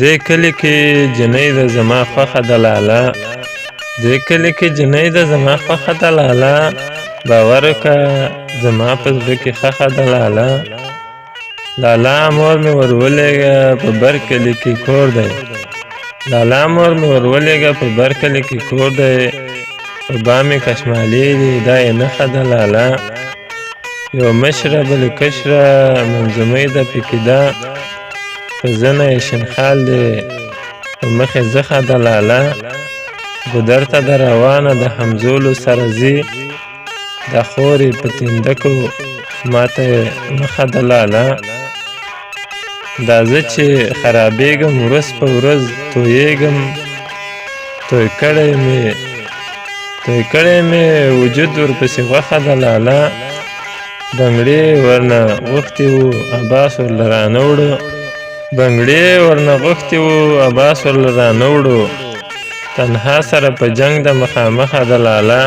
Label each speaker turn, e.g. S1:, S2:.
S1: دې کلي کې جنۍ ده زما خوښه ده لالا، دې کلي کې جنۍ ده زما خوښه ده لالا، باور وکړه زما په زړه کې ښخه ده لالا. لالا مور مې ورولېږه په بر کلي کې کور دی، لالا مور مې ورولېږه په بر کلي کې کور دی، په بامې کشمالې دي دا یې نښه ده لالا. یو مشره بلې کشره منظومۍ ده پکې ده، په زنه یې شنخال دی په مخ یې زخه ده لالا. ګودر ته ده روانه د همزولو سره ځي، دا خور یې په تندکو ماته یې مخه ده لالا. دا زه چې خرابېږم ورځ په ورځ تویېږم، توی کړی مې وجود ورپسې غوښه ده لالا. بنګړې ورنه غوښتي وو عباس ورله رانه وړو، بنګړې ورنه غوښتي وو عباس ورله رانه وړو، تنها سره په جنګ د مخامخه ده لالا.